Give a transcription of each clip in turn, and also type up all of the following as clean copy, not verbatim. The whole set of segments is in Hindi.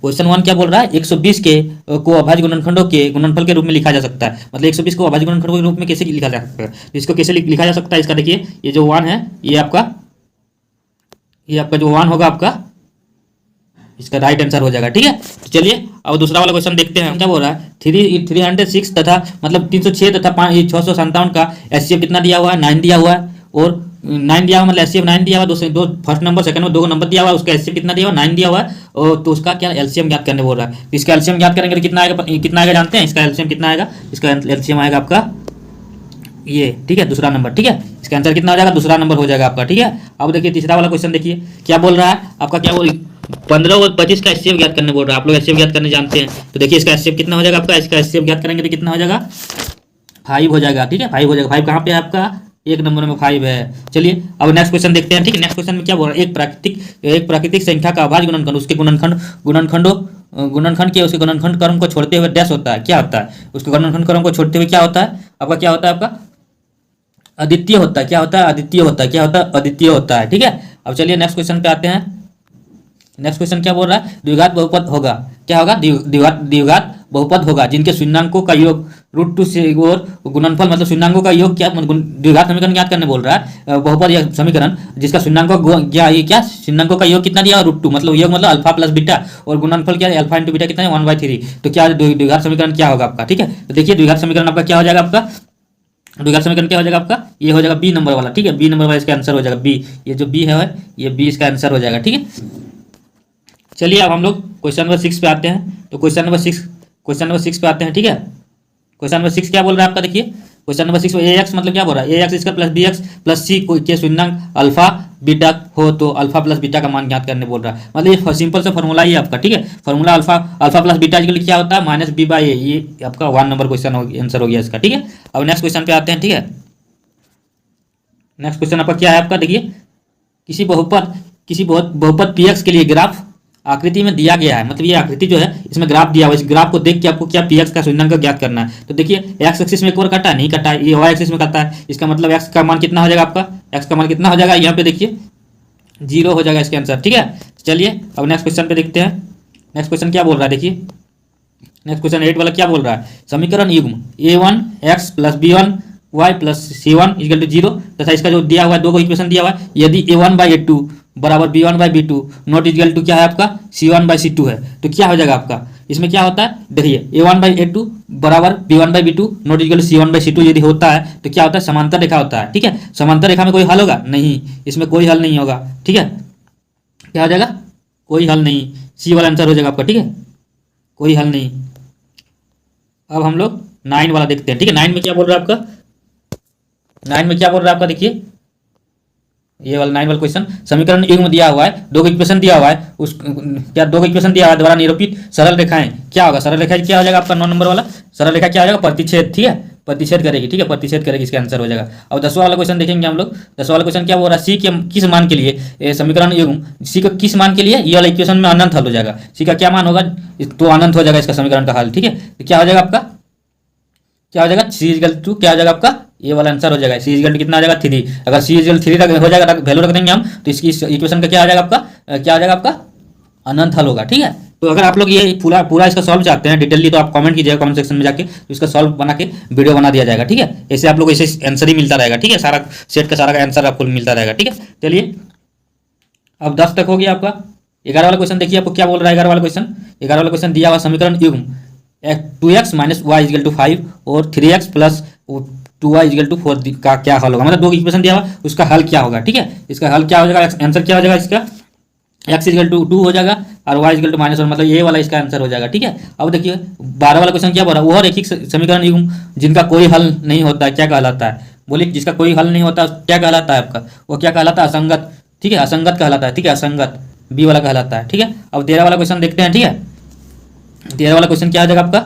क्वेश्चन 1 क्या बोल रहा है, 120 के को अभाज्य गुणनखंडों के गुणनफल के रूप में लिखा जा सकता है। मतलब 120 को अभाज्य गुणनखंडों के रूप में कैसे लिखा जा सकता है, तो इसको कैसे लिखा जा सकता है, इसका देखिए ये जो 1 है ये आपका जो 1 होगा आपका इसका राइट आंसर हो जाएगा। ठीक है, तो चलिए अब दूसरा वाला क्वेश्चन देखते हैं। क्या बोल रहा है, 306 तथा मतलब 306 तथा 657 का एचसीएफ कितना दिया हुआ है, 9 दिया हुआ है, और 9 दिया हुआ मतलब एचसीएफ 9 दिया हुआ, दो फर्स्ट नंबर सेकंड में 2 नंबर दिया हुआ है, उसका एचसीएफ कितना दिया हुआ 9 दिया हुआ है, और तो उसका क्या एलसीएम ज्ञात करने बोल रहा है। तो इसका एलसीएम ज्ञात करेंगे तो कितना आएगा जानते हैं, इसका एलसीएम कितना आएगा, इसका एलसीएम आएगा आपका ये, ठीक है, दूसरा नंबर। ठीक है, इसका आंसर कितना हो जाएगा, दूसरा नंबर हो जाएगा आपका। ठीक है, अब देखिए तीसरा वाला क्वेश्चन देखिए क्या बोल रहा है आपका, क्या बोल 15 और 25 का एचसीएफ ज्ञात करने बोल रहा है। आप लोग एचसीएफ ज्ञात करने जानते हैं, तो देखिए इसका एचसीएफ कितना हो जाएगा आपका, इसका एचसीएफ ज्ञात करेंगे तो कितना हो जाएगा 5 हो जाएगा। ठीक है, 5 हो जाएगा। 5 कहाँ पे है आपका, एक नंबर में 5 है। चलिए अब नेक्स्ट क्वेश्चन देखते हैं। ठीक है, नेक्स्ट क्वेश्चन में क्या बोल रहा है, एक प्राकृतिक संख्या का अभाज्य गुणनखंड, उसके गुणनखंड के उसके गुणनखंड क्रम को छोड़ते हुए डैश होता है, क्या होता है, उसके गुणनखंड क्रम को छोड़ते हुए क्या होता है आपका, क्या होता है आपका अद्वितीय होता है। क्या होता है, अद्वितीय होता है। क्या होता है, अद्वितीय होता है। ठीक है, अब चलिए नेक्स्ट क्वेश्चन पे आते हैं। नेक्स्ट क्वेश्चन क्या बोल रहा है, द्विघात बहुपद होगा, क्या होगा, द्विघात बहुपद होगा जिनके शून्याङ्कों का योग √2 से और गुणनफल मतलब शून्याङ्कों का योग क्या, द्विघात समीकरण ज्ञात करने बोल रहा है, बहुपद या समीकरण जिसका क्या शून्याङ्कों का योग कितना दिया √2 मतलब योग मतलब अल्फा प्लस बीटा, और गुणनफल क्या है अल्फा इंटू बीटा कितना है 1/3। तो क्या द्विघात समीकरण क्या होगा आपका। ठीक है, तो देखिए द्विघात समीकरण आपका क्या हो जाएगा, आपका द्विघात समीकरण क्या हो जाएगा आपका, ये हो जाएगा बी नंबर वाला। ठीक है, बी नंबर वाला इसका आंसर हो जाएगा बी, ये जो बी है ये बी इसका आंसर हो जाएगा। ठीक है, चलिए अब हम लोग क्वेश्चन नंबर 6 पे आते हैं। तो क्वेश्चन नंबर 6 पे आते हैं। ठीक है, क्वेश्चन नंबर 6 क्या बोल रहा है आपका, देखिए क्वेश्चन नंबर 6 में ए एक्स मतलब क्या बोल रहा है, a x square plus b x plus c के शून्याङ्क अल्फा बीटा हो तो अल्फा प्लस बीटा का मान ज्ञात करने बोल रहा है। मतलब ये सिंपल सा फॉर्मूला ही है आपका। ठीक है, फॉर्मूला अल्फा प्लस बीटा के लिए क्या होता है -b/a, ये आपका 1 नंबर क्वेश्चन आंसर हो गया इसका। ठीक है, अब नेक्स्ट क्वेश्चन पे आते हैं। ठीक है, नेक्स्ट क्वेश्चन आपका क्या है आपका, देखिए किसी बहुपद px के लिए ग्राफ आकृति में दिया गया है, मतलब ये आकृति जो है इसमें ग्राफ दिया हुआ है, इस ग्राफ को देख के आपको क्या px का शून्याङ्क ज्ञात करना है। तो देखिए एक्स एक्सिस में एक और कटा है, नहीं कटा है, ये वाई एक्सिस में कटा है, इसका मतलब एक्स का मान कितना हो जाएगा आपका, एक्स का मान कितना हो जाएगा, यहाँ पे देखिए 0 हो जाएगा इसके आंसर। ठीक है, चलिए अब नेक्स्ट क्वेश्चन पे देखते हैं। नेक्स्ट क्वेश्चन क्या बोल रहा है, देखिए नेक्स्ट क्वेश्चन 8 वाला क्या बोल रहा है, समीकरण युग्म a1x plus b1y plus c1 equal to 0 तथा इसका जो दिया हुआ है 2 को इक्वेशन दिया हुआ है, यदि a1/a2 बराबर b1/b2 नॉट इक्वल टू क्या है आपका c1/c2 है, तो क्या हो जाएगा आपका, इसमें क्या होता है, देखिए a1/a2 बराबर b1/b2 not equal to c1/c2 यदि होता है तो क्या होता है, समांतर रेखा होता है। ठीक है, समांतर रेखा में कोई हल होगा नहीं, इसमें कोई हल नहीं होगा। ठीक है, क्या हो जाएगा, कोई हल नहीं, सी वाला आंसर हो जाएगा आपका। ठीक है, कोई हल नहीं। अब हम लोग 9 वाला देखते हैं। ठीक है, 9 में क्या बोल रहा है आपका, 9 में क्या बोल रहा है आपका, देखिए ये वाला 9 वाला क्वेश्चन, समीकरण युग्म दिया हुआ है, 2 इक्वेशन दिया हुआ है, उस क्या 2 इक्वेशन दिया हुआ है द्वारा निरूपित सरल रेखाएं क्या होगा, सरल रेखा क्या हो जाएगा आपका 9 नंबर वाला, सरल रेखा क्या हो जाएगा, प्रतिच्छेद। ठीक है, प्रतिच्छेद करेगी। ठीक है, प्रतिच्छेद करेगी, इसका आंसर हो जाएगा। अब 10वां वाला क्वेश्चन देखेंगे हम लोग। 10वां वाला क्वेश्चन क्या बोल रहा है, सी के किस मान के लिए समीकरण युग्म सी का किस मान के लिए ये वाला इक्वेशन में अनंत हल हो जाएगा, सी का क्या मान होगा तो अनंत हो जाएगा इसका समीकरण का हल। ठीक है, तो क्या हो जाएगा आपका, क्या हो जाएगा सी इक्वल टू क्या हो जाएगा आपका, ये वाला आंसर हो जाएगा, सी इक्वल टू कितना आ जाएगा 3। अगर सी इक्वल 3 तक हो जाएगा वैल्यू रख देंगे हम तो इसकी इक्वेशन का क्या आ जाएगा आपका, क्या आ जाएगा आपका अनंत हल होगा। ठीक है, तो अगर आप लोग ये पूरा इसका सॉल्व चाहते हैं डिटेलली तो आप कमेंट कीजिएगा कमेंट सेक्शन में जाके, तो इसका सॉल्व बना के वीडियो बना दिया जाएगा। ठीक है, ऐसे आप लोग ऐसे आंसर ही मिलता रहेगा। ठीक है, सारा सेट का सारा आंसर आपको मिलता रहेगा। ठीक है, चलिए अब 10 तक हो गया आपका। 11 वाला क्वेश्चन देखिए आपको क्या बोल रहा है। 11 वाला क्वेश्चन दिया हुआ समीकरण युग्म 2x minus Y equal to 5 और 3x plus 2y equal to 4 का क्या हल होगा, मतलब 2 इक्वेशन दिया हुआ उसका हल क्या होगा। ठीक है, इसका हल क्या हो जाएगा, आंसर क्या हो जाएगा इसका, x इक्वल टू 2 हो जाएगा और y इक्वल टू -1 मतलब ये वाला इसका आंसर हो जाएगा। ठीक है, अब देखिए 12 वाला क्वेश्चन क्या बोल रहा है, वो रैखिक समीकरण युग्म जिनका कोई हल नहीं होता है क्या कहलाता है, बोलिए जिसका कोई हल नहीं होता क्या कहलाता है आपका, वो क्या कहलाता है, असंगत। ठीक है, असंगत कहलाता है। ठीक है, असंगत बी वाला कहलाता है। ठीक है, अब 13 वाला क्वेश्चन देखते हैं। ठीक है, 13 वाला क्वेश्चन क्या आ जाएगा आपका,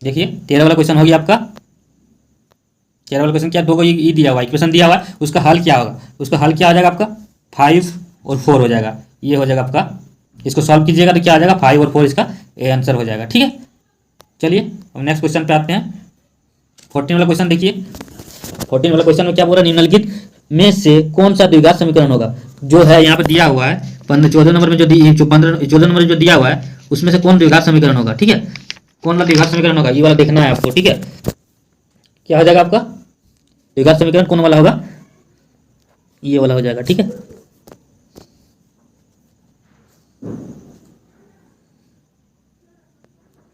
देखिए 13 वाला क्वेश्चन हो गया आपका। 13 वाला क्वेश्चन क्या, 2 को ई दिया हुआ इक्वेशन दिया हुआ है, उसका हल क्या होगा, उसका हल क्या हो जाएगा आपका 5 और 4 हो जाएगा, ये हो जाएगा आपका। इसको सॉल्व कीजिएगा तो क्या आ जाएगा 5 और 4 इसका आंसर हो जाएगा। ठीक है, चलिए अब नेक्स्ट क्वेश्चन पे आते हैं। 14 वाला क्वेश्चन देखिए, 14 वाला क्वेश्चन में क्या बोल रहा है, निम्नलिखित में से कौन सा द्विघात समीकरण होगा, जो है यहाँ पे दिया हुआ है 14 नंबर में जो 14 नंबर में जो दिया हुआ है उसमें से कौन द्विघात समीकरण होगा, ठीक है, कौन वाला द्विघात समीकरण होगा, ये वाला देखना है आपको, ठीक है। क्या हो जाएगा आपका द्विघात समीकरण कौन वाला होगा, ये वाला हो जाएगा, ठीक है।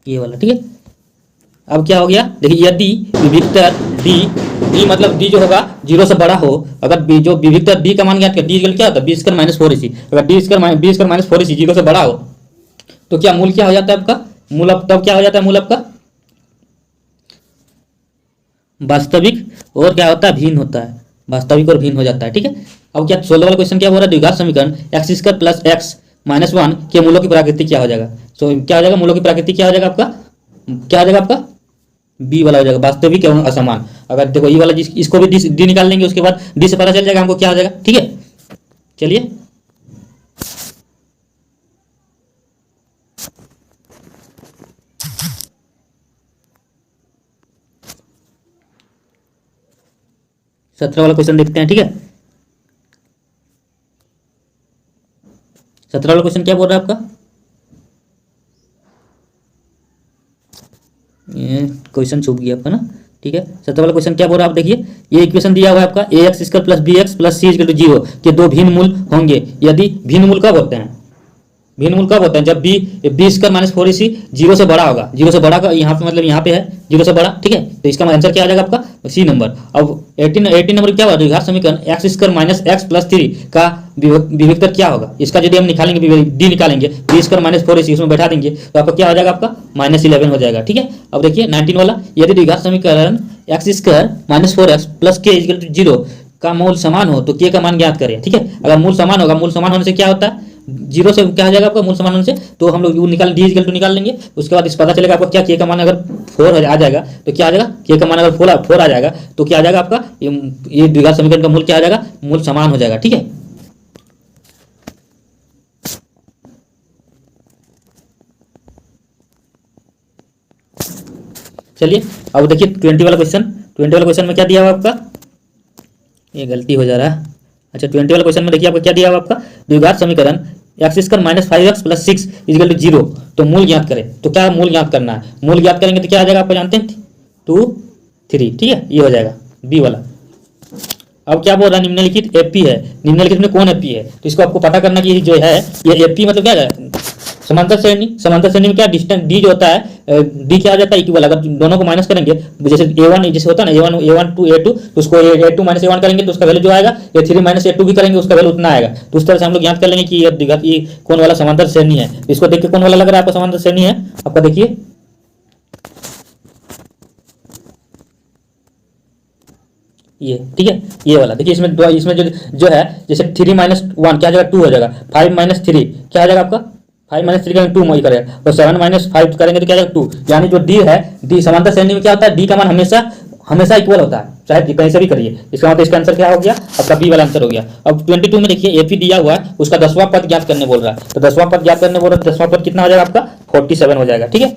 ये वाला, ठीक है। अब क्या हो गया, देखिए यदि विविक्तर डी मतलब डी जो होगा 0 से बड़ा हो, अगर जो विविक्तर डी का मान ज्ञात कर, डी क्या होता है बी स्क्वायर माइनस 4ac, अगर डी स्क्वायर माइनस 4ac 0 से बड़ा हो तो क्या मूल क्या हो जाता है आपका, मूल अब तब क्या हो जाता है, मूल आपका वास्तविक और क्या होता है भिन्न होता है, वास्तविक और भिन्न हो जाता है, ठीक है। अब क्या 16 वाला क्वेश्चन क्या बोल रहा है, द्विघात समीकरण X square plus x minus 1 के मूलों की प्राकृतिक क्या हो जाएगा, सो क्या हो जाएगा, मूलों की प्राकृतिक क्या हो जाएगा आपका, क्या हो जाएगा आपका बी वाला हो जाएगा, वास्तविक एवं असमान। अगर देखो ये वाला इसको भी डी निकाल लेंगे, उसके बाद डी से पता चल जाएगा हमको क्या हो जाएगा, ठीक है। चलिए सत्रह वाला क्वेश्चन देखते हैं, ठीक है। 17 वाला क्वेश्चन क्या बोल रहा है आपका, ये क्वेश्चन छूट गया आपका ना, ठीक है। 17 वाला क्वेश्चन क्या बोल रहा है आप देखिए, ये इक्वेशन दिया हुआ है आपका a x square plus b x plus c equal to 0 के दो भिन्न मूल होंगे, यदि भिन्न मूल कब होते हैं, भिन्न मूल कब होते हैं, जब बी स्क्वायर माइनस 4ac 0 से बड़ा होगा, 0 से बड़ा का यहाँ पे मतलब यहाँ पे है 0 से बड़ा, ठीक है। तो इसका आंसर क्या आ जाएगा आपका सी नंबर। अब 18 नंबर क्या होगा, द्विघात समीकरण X square minus x plus 3 का विविक्तर क्या होगा, इसका यदि हम निकालेंगे डी निकालेंगे, बी स्क्वायर माइनस 4ac उसमें बैठा देंगे तो आपका क्या हो जाएगा, आपका -11 हो जाएगा, ठीक है। अब देखिए 19 वाला, यदि द्विघात समीकरण X square minus 4x plus के इक्वल टू 0 का मूल समान हो तो के का मान ज्ञात करें, ठीक है। अगर मूल समान होगा, मूल समान होने से क्या होता है, 0 से क्या हो जाएगा आपका मूल समान होने से, तो हम लोग निकाल डी इक्वल टू निकाल लेंगे, उसके बाद इस पता चलेगा आपका क्या के का मान अगर 4 आ जाएगा तो क्या आ जाएगा, के का मान अगर 4 आ जाएगा तो क्या आ जाएगा आपका ये द्विघात समीकरण का मूल क्या आ जाएगा, मूल समान हो जाएगा, ठीक है। चलिए अब देखिए 20 वाला क्वेश्चन में क्या दिया हुआ आपका, ये गलती हो जा रहा है, अच्छा 20 वाला क्वेश्चन में देखिए आपको क्या दिया हुआ आपका, द्विघात समीकरण X square minus 5x plus 6 equal to 0 तो मूल ज्ञात करें, तो क्या मूल ज्ञात करना है, मूल ज्ञात करेंगे तो क्या आ जाएगा आपको जानते हैं 2 3, ठीक है, ये हो जाएगा बी वाला। अब क्या बोल रहा है, निम्नलिखित एपी है, निम्नलिखित में कौन एपी है, तो इसको आपको पता करना कि जो है ये एपी मतलब क्या है, समांतर श्रेणी में क्या डिस्टेंस डी जो होता है डी क्या आ जाता है इक्वल, अगर दोनों को माइनस करेंगे जैसे a1 जैसे होता है ना a1 टू a2 तो उसको a2 माइनस a1 करेंगे तो उसका वैल्यू जो आएगा a3 माइनस a2 भी करेंगे उसका वैल्यू उतना आएगा, तो उस तरह से हम लोग याद कर लेंगे कि ये कौन वाला समांतर श्रेणी है। इसको देख के कौन वाला लग रहा है आपको समांतर श्रेणी है, आपका देखिए ये, ठीक है, ये वाला देखिए, इसमें जो है जैसे 3 माइनस 1 क्या जाएगा 2 हो जाएगा, 5 माइनस 3 क्या आ जाएगा आपका 5 माइनस 3 करेंगे 2 मई करेगा, और 7 माइनस 5 करेंगे तो क्या जाएगा 2, यानी जो डी है, डी समांतर श्रेणी में क्या होता है, डी का मान हमेशा इक्वल होता है, चाहे कहीं से भी करिए, इसका मतलब इसका आंसर क्या हो गया आपका बी वाला आंसर हो गया। अब 22 में देखिए एपी दिया हुआ है, उसका 10वां पद ज्ञात करने बोल रहा है, तो 10वां पद ज्ञात करने बोल रहा है, 10वां पद कितना हो जाएगा आपका 47 हो जाएगा, ठीक है।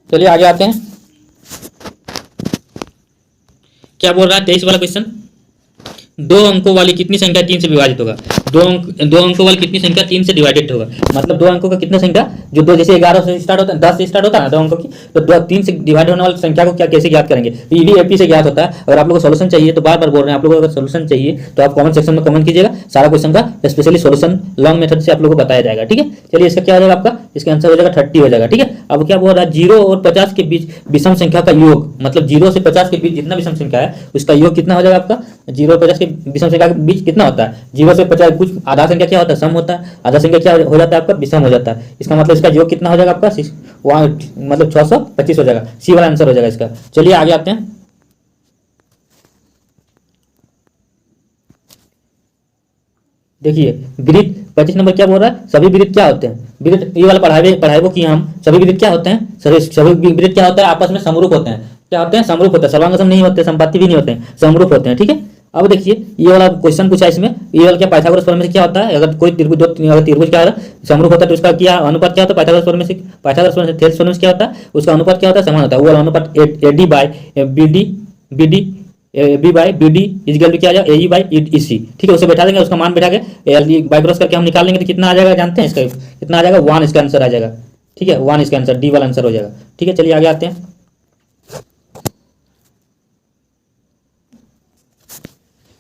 चलिए आगे आते हैं, क्या बोल रहा है 23 वाला क्वेश्चन, दो अंकों वाली कितनी संख्या 3 से विभाजित होगा, दो अंकों वाली कितनी संख्या 3 से डिवाइडेड होगा, मतलब दो अंकों का कितने संख्या जो दो जैसे 11 से स्टार्ट होता है 10 से स्टार्ट होता है ना दो अंकों की, तो 3 से डिवाइड होने वाली संख्या को क्या कैसे ज्ञात करेंगे, तो ये भी एपी से ज्ञात होता है। अगर आप लोगों को सोल्यूशन चाहिए तो बार बार बोल रहे हैं, आप लोगों को अगर सोल्यूशन चाहिए तो आप कमेंट सेक्शन में कमेंट कीजिएगा, सारा क्वेश्चन का स्पेशली सोल्यूशन लॉन्ग मेथड से आप लोगों को बताया जाएगा, ठीक है। चलिए इसका क्या हो जाएगा आपका, इसका आंसर हो जाएगा 30 हो जाएगा, ठीक है। अब क्या बोल रहा है 0 और 50 के बीच विषम संख्या का योग, मतलब 0 से 50 के बीच जितना विषम संख्या है उसका योग कितना हो जाएगा आपका, 0 और 50 के विषम संख्या के बीच कितना होता है, 0 से 50 कुछ आधा संख्या क्या होता है सम होता है, आधा संख्या क्या हो जाता है आपका विषम हो जाता है, इसका मतलब इसका योग कितना हो जाएगा आपका मतलब 625 हो जाएगा, सी वाला आंसर हो जाएगा इसका। चलिए आगे आते हैं, देखिए वृत्त 25 नंबर क्या बोल रहा है, सभी वृत्त क्या होते हैं, वृत्त ये वाला पढ़ाई कि हम सभी वृत्त क्या होते हैं, सभी वृत्त क्या होता है आपस में समरूप होते हैं, क्या होते हैं समरूप होते हैं, सर्वांग सम नहीं होते, संपाती भी नहीं होते हैं, समरूप होते हैं, ठीक है। अब देखिए ये वाला क्वेश्चन पूछा इसमें, ये वाला क्या पाइथागोरस प्रमेय से क्या होता है, अगर कोई त्रिभुज त्रिभुज क्या होता है समरूप होता है तो उसका क्या अनुपात क्या होता है, पाइथागोरस प्रमेय से थेल्स प्रमेय से क्या होता है उसका अनुपात क्या होता है समान होता है, वो वाला अनुपात AD by BD A B by B D equal to क्या आ जाएगा ए ई बाई ई सी, ठीक है। उसे बैठा देंगे, उसका मान बैठा के एल डी बाई क्रॉस करके हम निकाल लेंगे तो कितना आ जाएगा जानते हैं इसका, कितना आ जाएगा 1 इसका आंसर आ जाएगा, ठीक है। 1 इसका आंसर डी वाला आंसर हो जाएगा, ठीक है। चलिए आगे आते हैं।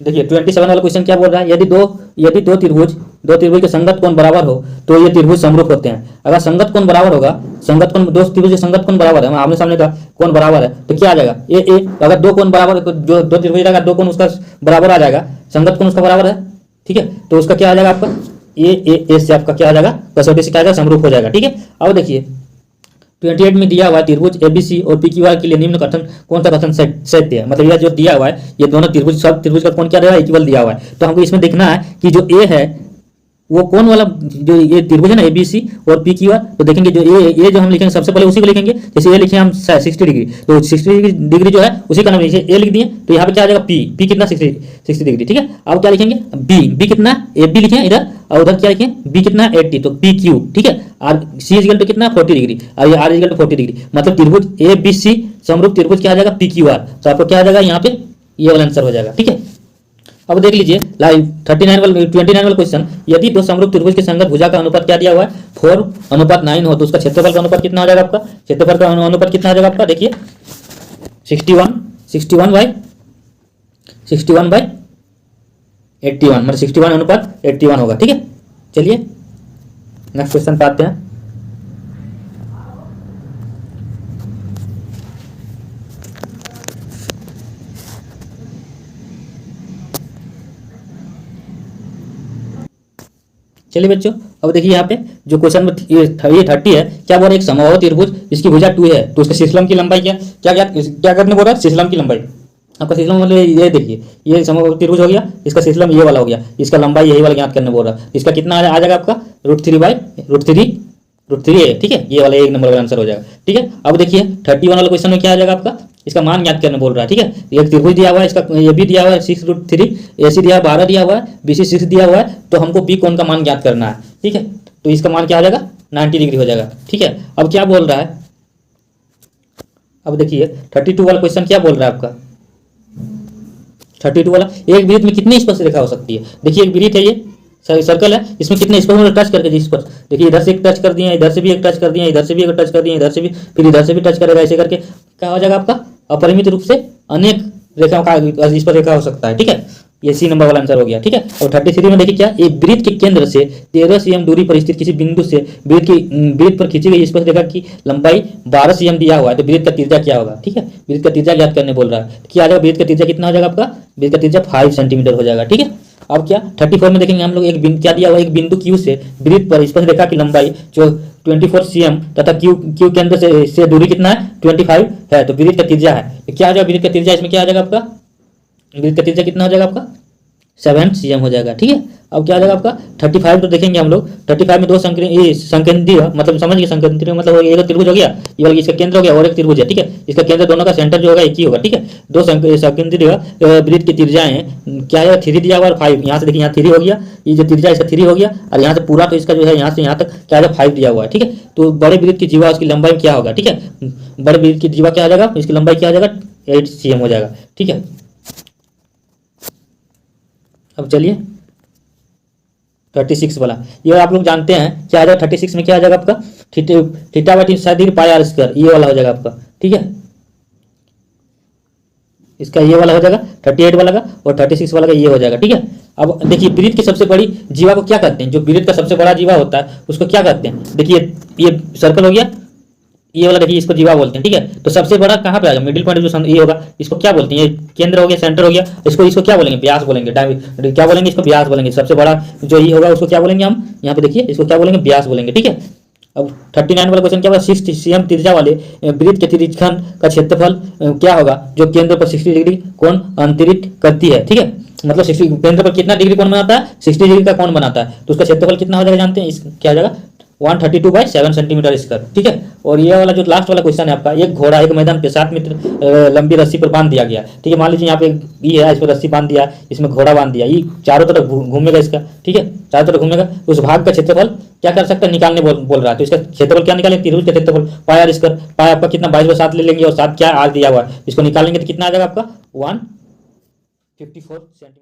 देखिए 27 वाला क्वेश्चन क्या बोल रहा है, यदि दो त्रिभुज के संगत कोण बराबर हो तो ये त्रिभुज समरूप होते हैं। अगर संगत कोण बराबर होगा, संगत कोण दो त्रिभुज के संगत कोण बराबर है, आमने सामने का कोण बराबर है तो क्या आ जाएगा ए। अगर दो कोण बराबर है तो जो दो त्रिभुज रहेगा दो कोण उसका बराबर आ जाएगा, संगत कोण उसका बराबर है, ठीक है। तो उसका क्या आ जाएगा आपका ए से आपका क्या आ जाएगा कसौटी से क्या आ जाएगा समरूप हो जाएगा, ठीक है। अब देखिए 28 में दिया हुआ है त्रिभुज एबीसी और पीक्यूआर के लिए निम्न कथन कौन सा कथन सत्य है, मतलब यह जो दिया हुआ है ये दोनों त्रिभुज सब त्रिभुज का कौन क्या रहेगा इक्वल दिया हुआ है। तो हमको इसमें देखना है कि जो ए है वो कौन वाला, जो ये त्रिभुज है ना एबीसी और पीक्यूआर, तो देखेंगे जो ए जो हम लिखेंगे सबसे पहले उसी को लिखेंगे। जैसे ए लिखे हम 60 डिग्री, तो 60 डिग्री जो है उसी का नाम लिखिए, ए लिख दिए तो यहाँ पे क्या आ जाएगा पी कितना 60 डिग्री, ठीक है। अब क्या लिखेंगे बी कितना ए बी लिखे इधर, और उधर क्या लिखें बी कितना 80, तो पी क्यू, ठीक है। आर सी इजगल टू कितना 40 डिग्री और ये आर इजगल टू 40 डिग्री, मतलब त्रिभुज ए बी सी समरूप त्रिभुज क्या आ जाएगा पी क्यू आर। तो आपको क्या आ जाएगा यहाँ पे ये वाला आंसर हो जाएगा, ठीक है। अब देख लीजिए 29 वाला क्वेश्चन, यदि दो समरूप त्रिभुज के संगत भुजा का अनुपात क्या दिया हुआ है 4:9 हो तो उसका क्षेत्रफल का अनुपात कितना आ जाएगा आपका, क्षेत्रफल का अनुपात कितना आ जाएगा आपका, देखिए 61 बाई 81 मतलब 61:81 होगा, ठीक है। चलिए नेक्स्ट क्वेश्चन पे आते हैं। चलिए बच्चों, अब देखिए यहाँ पे जो क्वेश्चन में ये 30 है, क्या बोल रहा है एक समबाहु त्रिभुज इसकी भुजा 2 है तो उसके शीर्षलंब की लंबाई क्या करने बोल रहा है, शीर्षलंब की लंबाई। आपका शीर्षलंब मतलब ये देखिए ये समबाहु त्रिभुज हो गया, इसका शीर्षलंब ये वाला हो गया, इसका लंबाई यही वाला ज्ञात करने बोल रहा है। इसका कितना आ जाएगा आपका √3 है, ठीक है। ये वाला 1 नंबर वाला आंसर हो जाएगा, ठीक है। अब देखिए 31 वाला क्वेश्चन में क्या आ जाएगा आपका, इसका मान ज्ञात करने बोल रहा है, ठीक है। एक त्रिभुज दिया हुआ है, इसका ये भी दिया हुआ है 6√3, एसी दिया है 12 दिया हुआ है, बीसी 6 दिया हुआ है, तो हमको बी कोण का मान ज्ञात करना है, ठीक है। तो इसका मान क्या आ जाएगा 90 डिग्री हो जाएगा, ठीक है। अब क्या बोल रहा है, अब देखिए 32 वाला क्वेश्चन क्या बोल रहा है आपका, 32 वाला एक वृत्त में कितनी स्पर्श रेखा हो सकती है। देखिए एक वृत्त है ये सर्कल है, इसमें कितने स्पर्श टच करके जिस पर देखिए इधर से एक टच कर दिया, इधर से भी एक टच कर दिया, इधर से भी एक टच कर दिया, इधर से भी फिर इधर से भी टच करेगा, ऐसे करके क्या हो जाएगा आपका अपरिमित रूप से अनेक रेखाओं का इस पर रेखा हो सकता है, ठीक है। ये सी नंबर वाला आंसर हो गया, ठीक है। और 33 में देखिए क्या एक वृत्त के केंद्र से 13 cm दूरी पर स्थित किसी बिंदु से वृत्त पर खींची गई स्पर्श रेखा की लंबाई 12 cm दिया हुआ है तो वृत्त का त्रिज्या क्या होगा, ठीक है। वृत्त का त्रिज्या ज्ञात करने बोल रहा है, क्या आ जाएगा वृत्त का त्रिज्या कितना हो जाएगा आपका, वृत्त का त्रिज्या 5 सेंटीमीटर हो जाएगा, ठीक है। अब क्या 34 में देखेंगे हम लोग एक क्या दिया हुआ एक बिंदु Q से वृत्त पर स्पर्श रेखा की लंबाई जो 24 cm तथा Q केंद्र से दूरी कितना है 25 है तो वृत्त का त्रिज्या है, तो क्या आ जाएगा वृत्त का त्रिज्या, इसमें क्या आ जाएगा आपका वृत्त का त्रिज्या कितना हो जाएगा आपका 7 cm हो जाएगा, ठीक है। अब क्या आ जाएगा आपका 35 तो देखेंगे हम लोग 35 में दो संकेंद्रीय मतलब समझ गए, संकेंद्रीय मतलब एक त्रिभुज हो गया, ये वाला इसका केंद्र हो गया और एक त्रिभुज है, ठीक है। इसका केंद्र दोनों का सेंटर जो होगा एक ही होगा, ठीक है। दो संकेंद्रीय वृत्त की त्रिज्याएं क्या है 3 दिया हुआ और 5, यहाँ से देखिए यहाँ 3 हो गया, ये जो त्रिज्या इसका 3 हो गया और यहाँ से पूरा तो इसका जो है यहाँ से यहाँ तक क्या है 5 दिया हुआ है, ठीक है। तो बड़े वृत्त की जीवा उसकी लंबाई क्या होगा, ठीक है। बड़े वृत्त की जीवा क्या आ जाएगा, इसकी लंबाई क्या आ जाएगा 8 cm हो जाएगा, ठीक है। अब चलिए 36 वाला ये आप लोग जानते हैं क्या आ जाएगा 36 में क्या आ जाएगा आपका theta by 3 pi R square, ये वाला हो जाएगा आपका, ठीक है। इसका ये वाला हो जाएगा 38 वाला का और 36 वाला का ये हो जाएगा, ठीक है। अब देखिए वृत्त की सबसे बड़ी जीवा को क्या कहते हैं, जो वृत्त का सबसे बड़ा जीवा होता है उसको क्या कहते हैं, देखिए ये सर्कल हो गया, ये वाला देखिए इसको जीवा बोलते हैं, ठीक है। तो सबसे बड़ा कहाँ पे आएगा मिडिल पॉइंट जो ये होगा इसको क्या बोलते हैं, ये केंद्र हो गया सेंटर हो गया, इसको क्या बोलेंगे व्यास बोलेंगे, क्या बोलेंगे इसको व्यास बोलेंगे। सबसे बड़ा जो ये होगा उसको क्या बोलेंगे हम यहाँ पे देखिए इसको क्या बोलेंगे व्यास बोलेंगे, ठीक है। अब 39 वाला क्वेश्चन क्या होगा 60 cm त्रिज्या वाले वृत्त के त्रिज्यखंड का क्षेत्रफल क्या होगा जो केंद्र पर 60 डिग्री कोण अंतरित करती है, ठीक है। मतलब 60 केंद्र पर कितना डिग्री कोण बनाता है 60 डिग्री का कोण बनाता है, तो उसका क्षेत्रफल कितना हो जाएगा जानते हैं, क्या हो जाएगा 132 बाई 7 सेंटीमीटर स्क्वायर, ठीक है। और ये वाला जो लास्ट वाला क्वेश्चन है आपका एक घोड़ा एक मैदान पे 7 मीटर लंबी रस्सी पर बांध दिया गया, ठीक है। मान लीजिए यहाँ पे ये है इस पर रस्सी बांध दिया, इसमें घोड़ा बांध दिया, ये चारों तरफ घूमेगा इसका, ठीक है, चारों तरफ घूमेगा। उस भाग का क्षेत्रफल क्या कर सकता है निकालने बोल रहा है, तो इसका क्षेत्रफल क्या निकालेंगे त्रिभुज का क्षेत्रफल पाई आर स्क्वायर, पाई आपका कितना 22/7 ले लेंगे और 7 क्या आर दिया हुआ है, इसको निकालेंगे तो कितना आ जाएगा आपका 54 सेंटीमीटर।